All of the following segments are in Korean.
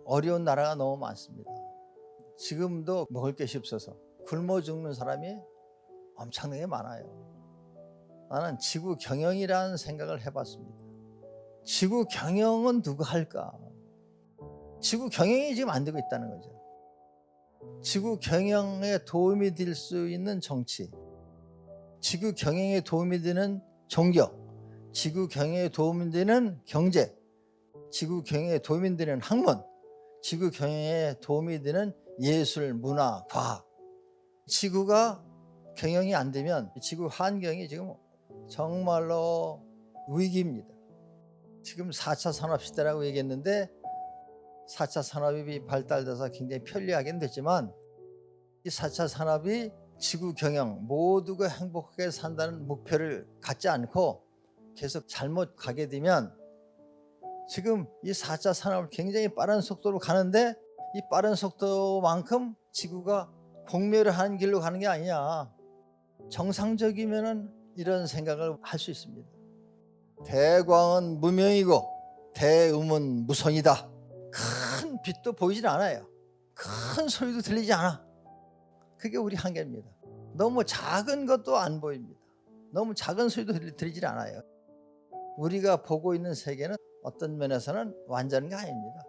어려운 나라가 너무 많습니다. 지금도 먹을 것이 없어서 굶어 죽는 사람이 엄청나게 많아요. 나는 지구 경영이라는 생각을 해봤습니다. 지구 경영은 누가 할까? 지구 경영이 지금 안 되고 있다는 거죠. 지구 경영에 도움이 될 수 있는 정치, 지구 경영에 도움이 되는 종교, 지구 경영에 도움이 되는 경제, 지구 경영에 도움이 되는 학문, 지구 경영에 도움이 되는 예술, 문화, 과학. 지구가 경영이 안 되면 지구 환경이 지금 정말로 위기입니다. 지금 4차 산업시대라고 얘기했는데 4차 산업이 발달돼서 굉장히 편리하긴 됐지만 이 4차 산업이 지구 경영, 모두가 행복하게 산다는 목표를 갖지 않고 계속 잘못 가게 되면 지금 이 4차 산업을 굉장히 빠른 속도로 가는데 이 빠른 속도만큼 지구가 공멸을 하는 길로 가는 게 아니냐. 정상적이면은 이런 생각을 할 수 있습니다. 대광은 무명이고 대음은 무성이다. 큰 빛도 보이질 않아요. 큰 소리도 들리지 않아. 그게 우리 한계입니다. 너무 작은 것도 안 보입니다. 너무 작은 소리도 들리질 않아요. 우리가 보고 있는 세계는 어떤 면에서는 완전한 게 아닙니다.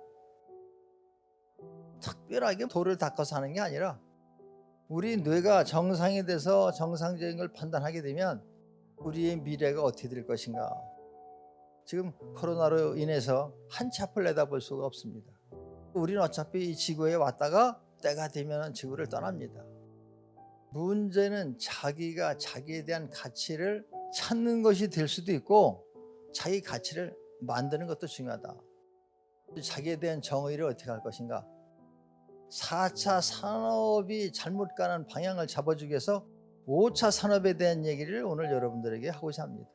특별하게 돌을 닦아서 하는 게 아니라 우리 뇌가 정상이 돼서 정상적인 걸 판단하게 되면 우리의 미래가 어떻게 될 것인가. 지금 코로나로 인해서 한 치 앞을 내다볼 수가 없습니다. 우리는 어차피 이 지구에 왔다가 때가 되면 지구를 떠납니다. 문제는 자기가 자기에 대한 가치를 찾는 것이 될 수도 있고 자기 가치를 만드는 것도 중요하다. 자기에 대한 정의를 어떻게 할 것인가. 4차 산업이 잘못 가는 방향을 잡아주기 위해서 5차 산업에 대한 얘기를 오늘 여러분들에게 하고자 합니다.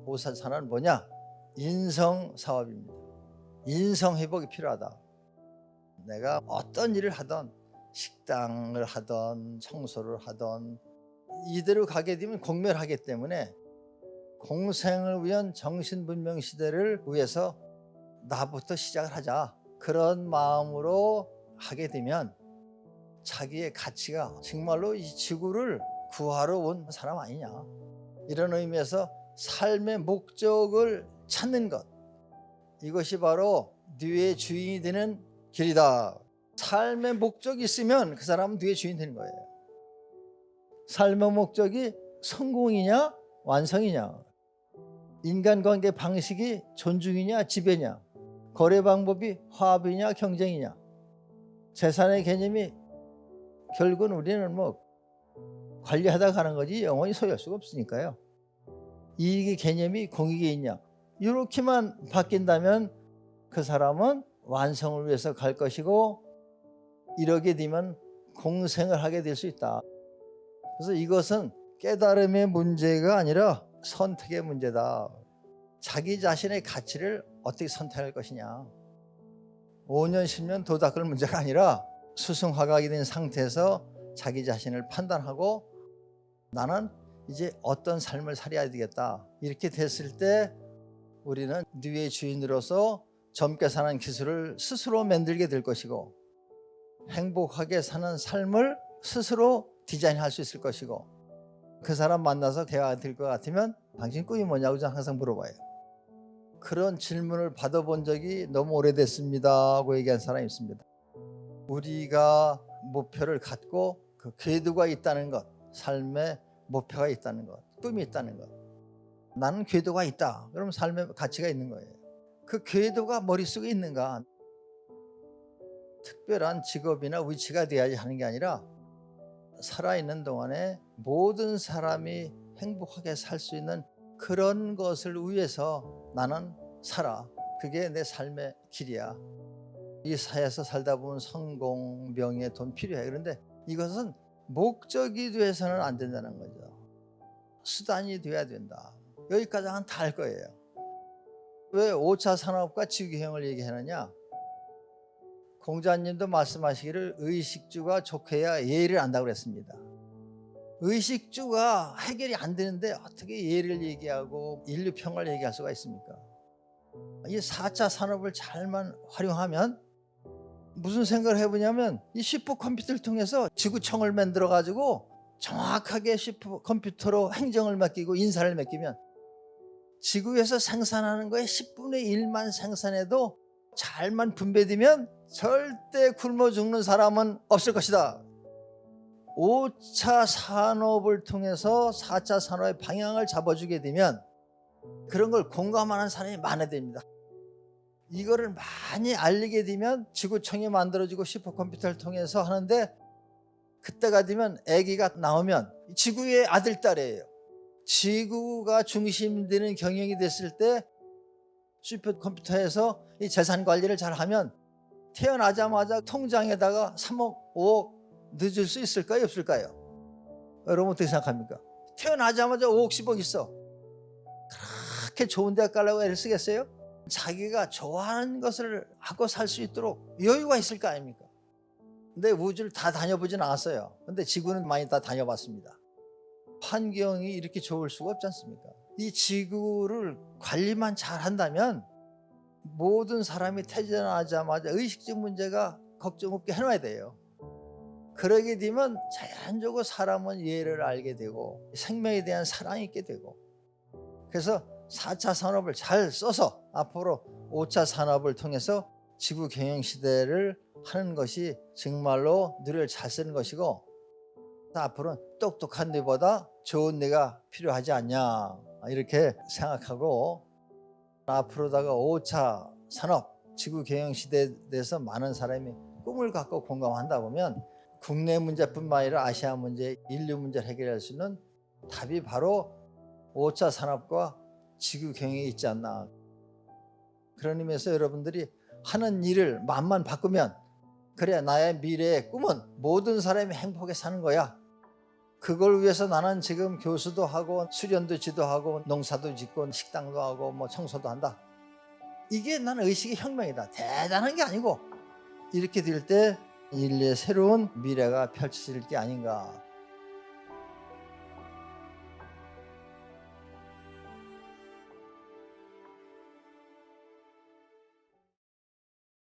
5차 산업은 뭐냐? 인성 사업입니다. 인성 회복이 필요하다. 내가 어떤 일을 하던 식당을 하던 청소를 하던 이대로 가게 되면 공멸하기 때문에 공생을 위한 정신분명 시대를 위해서 나부터 시작을 하자. 그런 마음으로 하게 되면 자기의 가치가 정말로 이 지구를 구하러 온 사람 아니냐. 이런 의미에서 삶의 목적을 찾는 것. 이것이 바로 뇌의 주인이 되는 길이다. 삶의 목적이 있으면 그 사람은 뇌의 주인이 되는 거예요. 삶의 목적이 성공이냐 완성이냐, 인간관계 방식이 존중이냐 지배냐, 거래 방법이 화합이냐 경쟁이냐, 재산의 개념이 결국은 우리는 관리하다 가는 거지 영원히 소유할 수가 없으니까요. 이익의 개념이 공익이 있냐, 이렇게만 바뀐다면 그 사람은 완성을 위해서 갈 것이고 이러게 되면 공생을 하게 될 수 있다. 그래서 이것은 깨달음의 문제가 아니라 선택의 문제다. 자기 자신의 가치를 어떻게 선택할 것이냐. 5년 10년 도 닦을 문제가 아니라 수승화각이 된 상태에서 자기 자신을 판단하고 나는 이제 어떤 삶을 살아야 되겠다. 이렇게 됐을 때 우리는 뇌의 주인으로서 젊게 사는 기술을 스스로 만들게 될 것이고 행복하게 사는 삶을 스스로 디자인할 수 있을 것이고 그 사람 만나서 대화가 될 것 같으면 당신 꿈이 뭐냐고 저는 항상 물어봐요. 그런 질문을 받아본 적이 너무 오래됐습니다 하고 얘기한 사람이 있습니다. 우리가 목표를 갖고 그 궤도가 있다는 것, 삶의 목표가 있다는 것, 꿈이 있다는 것. 나는 궤도가 있다. 그럼 삶의 가치가 있는 거예요. 그 궤도가 머릿속에 있는가? 특별한 직업이나 위치가 돼야지 하는 게 아니라 살아있는 동안에 모든 사람이 행복하게 살 수 있는 그런 것을 위해서 나는 살아. 그게 내 삶의 길이야. 이 사회에서 살다 보면 성공, 명예, 돈 필요해. 그런데 이것은 목적이 돼서는 안 된다는 거죠. 수단이 돼야 된다. 여기까지 다 할 거예요. 왜 5차 산업과 지구경영을 얘기하느냐? 공자님도 말씀하시기를 의식주가 좋게야 예를 안다고 그랬습니다. 의식주가 해결이 안 되는데 어떻게 예를 얘기하고 인류평화를 얘기할 수가 있습니까? 이 4차 산업을 잘만 활용하면 무슨 생각을 해보냐면 이 슈퍼컴퓨터를 통해서 지구청을 만들어 가지고 정확하게 슈퍼컴퓨터로 행정을 맡기고 인사를 맡기면 지구에서 생산하는 거에 10분의 1만 생산해도 잘만 분배되면 절대 굶어 죽는 사람은 없을 것이다. 5차 산업을 통해서 4차 산업의 방향을 잡아주게 되면 그런 걸 공감하는 사람이 많아야 됩니다. 이거를 많이 알리게 되면 지구청이 만들어지고 슈퍼컴퓨터를 통해서 하는데, 그때가 되면 아기가 나오면 지구의 아들 딸이에요. 지구가 중심되는 경영이 됐을 때 슈퍼컴퓨터에서 이 재산 관리를 잘하면 태어나자마자 통장에다가 3억 5억 넣어줄 수 있을까요 없을까요? 여러분 어떻게 생각합니까? 태어나자마자 5억 10억 있어. 그렇게 좋은 대학 가려고 애를 쓰겠어요? 자기가 좋아하는 것을 하고 살 수 있도록 여유가 있을 거 아닙니까? 근데 우주를 다 다녀보진 않았어요. 근데 지구는 많이 다 다녀봤습니다. 환경이 이렇게 좋을 수가 없지 않습니까? 이 지구를 관리만 잘 한다면 모든 사람이 태어나자마자 의식적 문제가 걱정 없게 해놔야 돼요. 그러게 되면 자연적으로 사람은 예를 알게 되고 생명에 대한 사랑이 있게 되고, 그래서 4차 산업을 잘 써서 앞으로 5차 산업을 통해서 지구 경영 시대를 하는 것이 정말로 뇌를 잘 쓰는 것이고, 앞으로는 똑똑한 뇌보다 좋은 뇌가 필요하지 않냐 이렇게 생각하고, 앞으로다가 5차 산업 지구 경영 시대에 대해서 많은 사람이 꿈을 갖고 공감한다 보면 국내 문제뿐만 아니라 아시아 문제, 인류 문제를 해결할 수 있는 답이 바로 5차 산업과 지구 경영에 있지 않나. 그런 의미에서 여러분들이 하는 일을 마음만 바꾸면, 그래 나의 미래의 꿈은 모든 사람이 행복하게 사는 거야. 그걸 위해서 나는 지금 교수도 하고 수련도 지도하고 농사도 짓고 식당도 하고 뭐 청소도 한다. 이게 나는 의식의 혁명이다. 대단한 게 아니고, 이렇게 될 때 인류의 새로운 미래가 펼쳐질 게 아닌가.